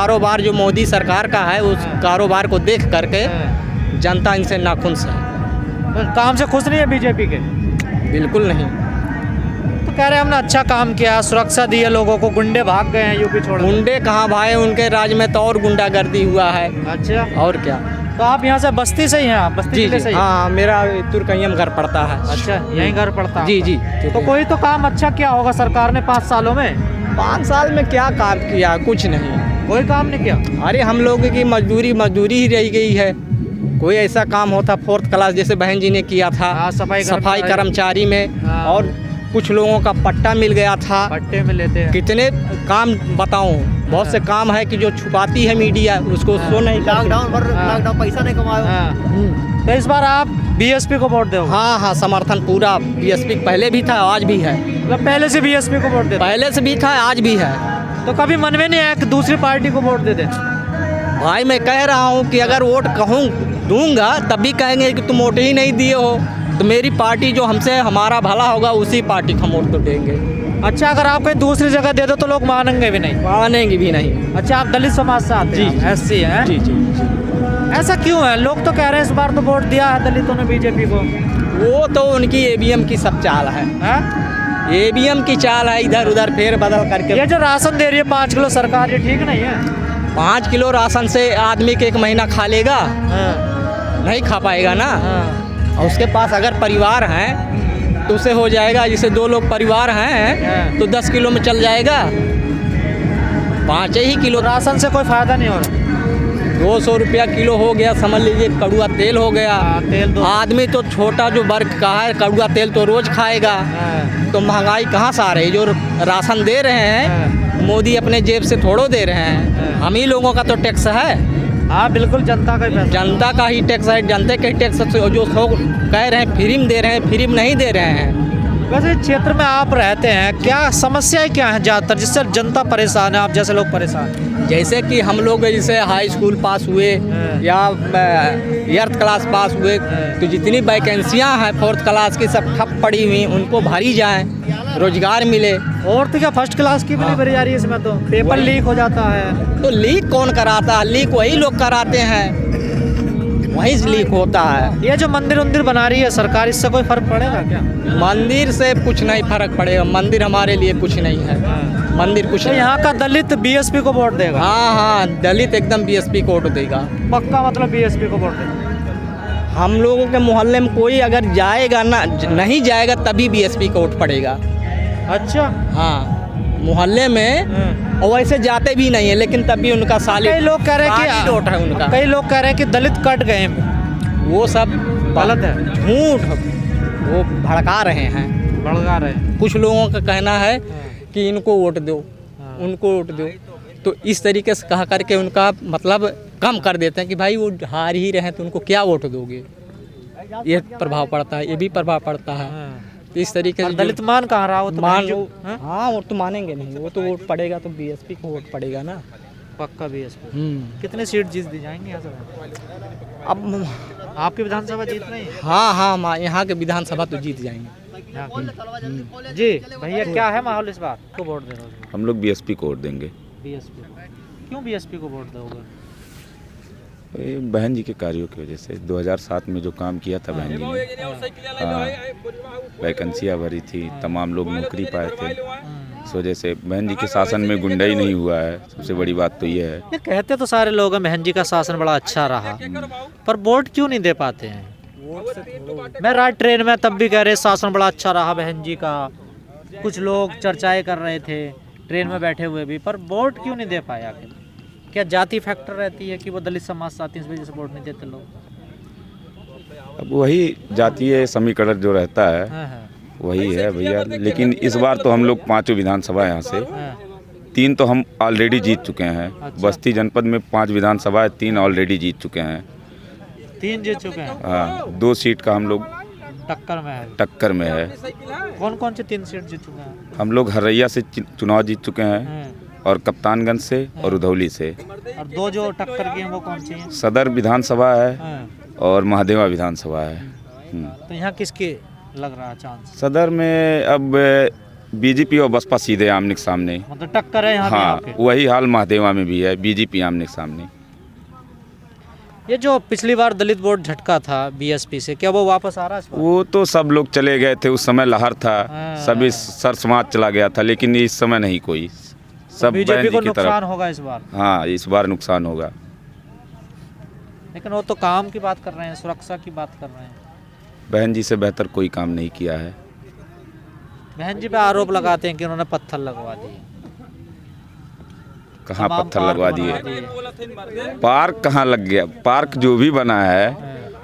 कारोबार जो मोदी सरकार का है उस कारोबार को देख करके जनता इनसे नाखुश है। तो काम से खुश नहीं है बीजेपी के? बिल्कुल नहीं। तो कह रहे हैं हमने अच्छा काम किया, सुरक्षा दी है लोगों को, गुंडे भाग गए हैं यूपी छोड़ के। गुंडे कहाँ भाई, उनके राज में तो और गुंडागर्दी हुआ है। अच्छा, और क्या। तो आप यहाँ से बस्ती से ही हैं? आप बस्ती जिले से ही? हाँ, मेरा तुर्कयम घर पड़ता है। अच्छा, यहीं घर पड़ता है? जी जी। तो कोई तो काम अच्छा किया होगा सरकार ने 5 सालों में? 5 साल में क्या काम किया? कुछ नहीं, कोई काम नहीं किया। अरे हम लोगों की मजदूरी ही रह गई है। कोई ऐसा काम होता 4th क्लास जैसे बहन जी ने किया था, सफाई कर्मचारी में, और कुछ लोगों का पट्टा मिल गया था। पट्टे में लेते हैं। कितने काम बताऊं, बहुत से काम है कि जो छुपाती है मीडिया, उसको सो नहीं। लॉकडाउन पैसा नहीं कमाया। तो इस बार आप बीएसपी को वोट दोगे? हाँ, समर्थन पूरा बीएसपी पहले भी था, आज भी है। मतलब पहले से बीएसपी को वोट देते? पहले से भी था, आज भी है। तो कभी मन में नहीं आया कि दूसरी पार्टी को वोट दे दे? भाई मैं कह रहा हूँ कि अगर वोट दूंगा तब भी कहेंगे कि तुम वोट ही नहीं दिए हो, तो मेरी पार्टी जो हमसे हमारा भला होगा उसी पार्टी को हम वोट तो देंगे। अच्छा, अगर आप कहीं दूसरी जगह दे दो तो लोग मानेंगे भी नहीं? मानेंगे भी नहीं। अच्छा, आप दलित समाज से आते हैं? एससी हैं? जी जी। ऐसा क्यों है? लोग तो कह रहे हैं इस बार तो वोट दिया है दलितों ने बीजेपी को। वो तो उनकी ईवीएम की सब चाल है। ईवीएम की चाल है, इधर उधर फेर बदल करके। ये जो राशन दे रही है 5 किलो सरकार, ये ठीक नहीं है? 5 किलो राशन से आदमी के 1 महीना खा लेगा? नहीं खा पाएगा ना। और उसके पास अगर परिवार हैं तो उसे हो जाएगा, जैसे 2 लोग परिवार हैं तो 10 किलो में चल जाएगा। 5 ही किलो राशन से कोई फायदा नहीं हो रहा। 200 रुपया किलो हो गया, समझ लीजिए। कड़ुआ तेल हो गया। तेल तो आदमी तो छोटा जो वर्ग का है, कड़ुआ तेल तो रोज खाएगा। तो महंगाई कहाँ से आ रही? जो राशन दे रहे हैं मोदी अपने जेब से थोड़ो दे रहे हैं, हम ही लोगों का तो टैक्स है। हाँ बिल्कुल, जनता का ही, जनता का ही टैक्स है। जनता के टैक्स से जो कह रहे हैं फ्री में दे रहे हैं, फ्री में नहीं दे रहे हैं। वैसे क्षेत्र में आप रहते हैं, क्या समस्याएं क्या हैं ज़्यादातर जिससे जनता परेशान है, आप जैसे लोग परेशान हैं? जैसे कि हम लोग जैसे हाई स्कूल पास हुए या 8th क्लास पास हुए तो जितनी वैकेंसियां हैं 4th क्लास की सब ठप पड़ी हुई, उनको भरी जाएं, रोजगार मिले। और तो क्या 1st क्लास की भी नहीं भरी जा रही है इसमें? तो पेपर लीक हो जाता है। तो लीक कौन कराता है? लीक वही लोग कराते हैं, वहीं से लीक होता है। ये जो मंदिर बना रही है सरकार, इससे कोई फर्क पड़ेगा क्या? मंदिर से कुछ नहीं फर्क पड़ेगा। मंदिर हमारे लिए कुछ नहीं है। मंदिर कुछ तो यहाँ का दलित बीएसपी को वोट देगा? हाँ, दलित एकदम बीएसपी को वोट देगा। पक्का मतलब बीएसपी को वोट देगा? हम लोगों के मोहल्ले में कोई अगर जाएगा ना, नहीं जाएगा तभी बीएसपी को वोट पड़ेगा। अच्छा। हाँ, मोहल्ले में और वैसे जाते भी नहीं है, लेकिन तब भी उनका साली। कई लोग कह रहे हैं कि वोट है उनका। कई लोग कह रहे हैं कि दलित कट गए हैं। वो सब गलत है, झूठ। वो भड़का रहे हैं। कुछ लोगों का कहना है कि इनको वोट दो, उनको वोट दो, तो इस तरीके से कहा करके उनका मतलब कम कर देते हैं कि भाई वो हार ही रहे हैं तो उनको क्या वोट दोगे। ये प्रभाव पड़ता है, ये भी प्रभाव पड़ता है। तो इस तरीके से दलित मान कहाँ रहा? वो तो हाँ, वो तो मानेंगे नहीं। वो तो वोट पड़ेगा तो बीएसपी को वोट पड़ेगा ना। पक्का बीएसपी। कितने सीट जीत दी जाएंगे यहाँ से? अब आपकी विधानसभा जीत रही है? हाँ, यहाँ के विधानसभा तो जीत जाएंगे। जी भैया, क्या है माहौल इस बार? को वोट दे रहे हो? हम लोग बीएसपी को वोट देंगे। बीएसपी को क्यों? बीएसपी को वोट दोगे? बहन जी के कार्यों की वजह से 2007 में जो काम किया था बहन जी ने, वैकेंसियाँ भरी थी, तमाम लोग नौकरी पाए थे। इस वजह से बहन जी के शासन में गुंडाई नहीं हुआ है। सबसे बड़ी बात तो ये है। ये कहते तो सारे लोग हैं बहन जी का शासन बड़ा अच्छा रहा, पर वोट क्यों नहीं दे पाते हैं? मैं रात ट्रेन में तब भी कह रहे शासन बड़ा अच्छा रहा बहन जी का। कुछ लोग चर्चाएं कर रहे थे ट्रेन में बैठे हुए भी, पर वोट क्यों नहीं दे पाए आखिर? क्या जाति फैक्टर रहती है कि वो दलित समाज से आती है, इस वजह से वोट नहीं देते लोग? अब वही जातीय समीकरण जो रहता है वही है भैया। लेकिन इस बार तो हम लोग 5 विधानसभा यहाँ से 3 तो हम ऑलरेडी जीत चुके हैं। अच्छा। बस्ती जनपद में 5 विधानसभा है, 3 ऑलरेडी जीत चुके हैं। 3 जीत चुके हैं? हाँ, 2 सीट का हम लोग टक्कर में है। कौन कौन से 3 सीट जीत चुके हैं? हम लोग हरैया से चुनाव जीत चुके हैं, और कप्तानगंज से और उधौली से। और 2 जो टक्कर की हैं वो कौन सी हैं? सदर विधानसभा है और महादेवा विधानसभा है। तो यहाँ किसके लग रहा है चांस? सदर में अब बीजेपी और बसपा सीधे आमने सामने। मतलब टक्कर है यहाँ पे हाँ, आपके। वही हाल महादेवा में भी है, बीजेपी आमने सामने। ये जो पिछली बार दलित वोट झटका था बीएसपी से, क्या वो वापस आ रहा है इस बार? वो तो सब लोग चले गए थे, उस समय लहर था, सभी सर समाज चला गया था, लेकिन इस समय नहीं कोई, सब बीजेपी बहन जी को की नुकसान तरफ। होगा इस बार। हाँ, इस बार नुकसान होगा। लेकिन वो तो काम की बात कर रहे हैं, सुरक्षा की बात कर रहे हैं। बहन जी से बेहतर कोई काम नहीं किया है। बहन जी पे आरोप लगाते हैं कि उन्होंने पत्थर लगवा दिए। कहाँ तमाम पत्थर पार्क लगवा बनवा दिए? पार्क कहाँ लग गया? पार्क जो भी बना है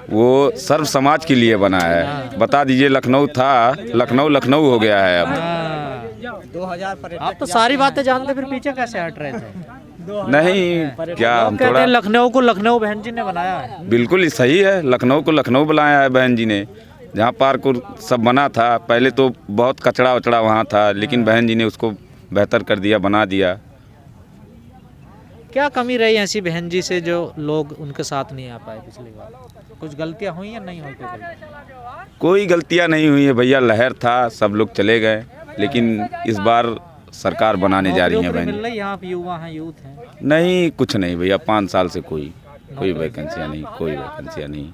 वो सर्व समाज के लिए बना है। बता दीजिए, लखनऊ था, लखनऊ हो गया है अब। 2000 आप तो सारी बातें जानते, फिर पीछे कैसे हट रहे थे? नहीं, क्या हम कहते थोड़ा हैं लखनऊ को लखनऊ बहन जी ने बनाया है। बिल्कुल ही सही है, लखनऊ को लखनऊ बनाया है बहन जी ने। जहाँ पार्क सब बना था, पहले तो बहुत कचरा वचड़ा वहाँ था, लेकिन बहन जी ने उसको बेहतर कर दिया, बना दिया। क्या कमी रही ऐसी बहन जी से जो लोग उनके साथ नहीं आ पाए पिछली बार? कुछ गलतियां हुई या नहीं हुई? कोई गलतियाँ नहीं हुई है भैया, लहर था, सब लोग चले गए, लेकिन इस बार सरकार बनाने जा रही है बहन मिल जी। रही, यहाँ पे युवा हैं, यूथ हैं। नहीं, कुछ नहीं भैया, 5 साल से कोई वैकेंसियाँ नहीं, कोई वैकेंसियाँ नहीं।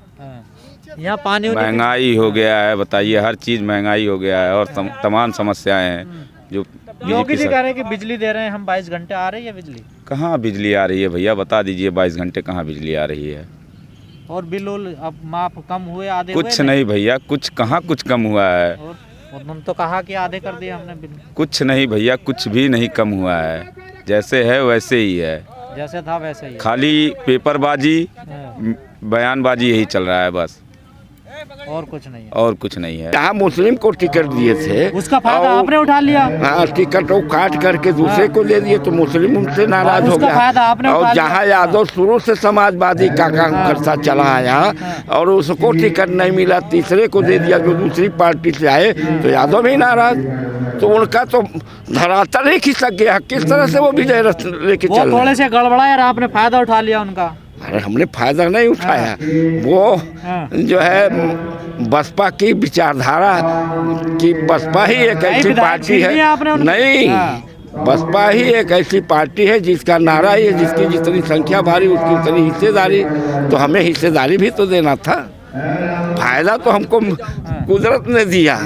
यहाँ पानी महंगाई हो गया है, बताइए, हर चीज़ महंगाई हो गया है, और तमाम समस्याएं हैं जो योगी जी कह रहे हैं कि बिजली दे रहे हैं हम, 22 घंटे आ रही है बिजली। कहाँ बिजली आ रही है भैया, बता दीजिए, 22 घंटे कहाँ बिजली आ रही है? और बिल अब माफ कम हुए, आधे कुछ हुए नहीं भैया, कुछ कम हुआ है। और उन्होंने तो कहा कि आधे कर दिया हमने बिल। कुछ नहीं भैया, कुछ भी नहीं कम हुआ है, जैसे है वैसे ही है, जैसे था वैसे ही है। खाली पेपरबाजी, बयानबाजी यही चल रहा है बस, और कुछ नहीं है। और कुछ नहीं है। यहाँ मुस्लिम को टिकट दिए थे, उसका फायदा आपने उठा लिया। हाँ, टिकट वो काट करके दूसरे को दे दिए, तो मुस्लिम उनसे नाराज हो उसका गया। फायदा आपने उठा और लिया। जहाँ यादव शुरू से समाजवादी का काम करता चला आया और उसको टिकट नहीं मिला, तीसरे को दे दिया जो दूसरी पार्टी से आए, तो यादव भी नाराज। तो उनका तो धरातल ही खिसक गया, किस तरह से वो विजय रथ लेके वो चल रहे थोड़े हैं। से गड़बड़ाया और आपने फायदा उठा लिया उनका। अरे हमने फायदा नहीं उठाया, वो जो है बसपा की विचारधारा की, बसपा ही एक ऐसी पार्टी है, नहीं, बसपा ही एक ऐसी पार्टी है जिसका नारा ही है, जिसकी जितनी संख्या भारी उसकी उतनी हिस्सेदारी, तो हमें हिस्सेदारी भी तो देना था। फायदा तो हमको कुदरत ने दिया।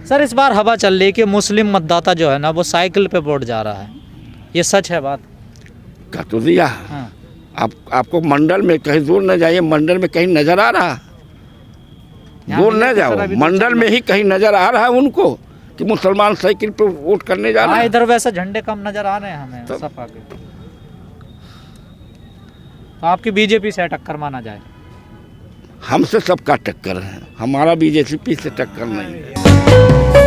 सर, इस बार हवा चल रही है कि मुस्लिम मतदाता जो है ना वो साइकिल पे वोट जा रहा है, ये सच है बात? कह तो दिया। आपको मंडल में कहीं दूर न जाइए, मंडल में कहीं नजर आ रहा, दूर न जाओ, मंडल में ही कहीं नजर आ रहा है उनको कि मुसलमान साइकिल पे वोट करने जा रहे हैं। इधर वैसे झंडे कम नजर आ रहे हैं हमें सपा के। तो आपकी बीजेपी से टक्कर माना जाए? हमसे सबका टक्कर है, हमारा बीजेपी से टक्कर नहीं है।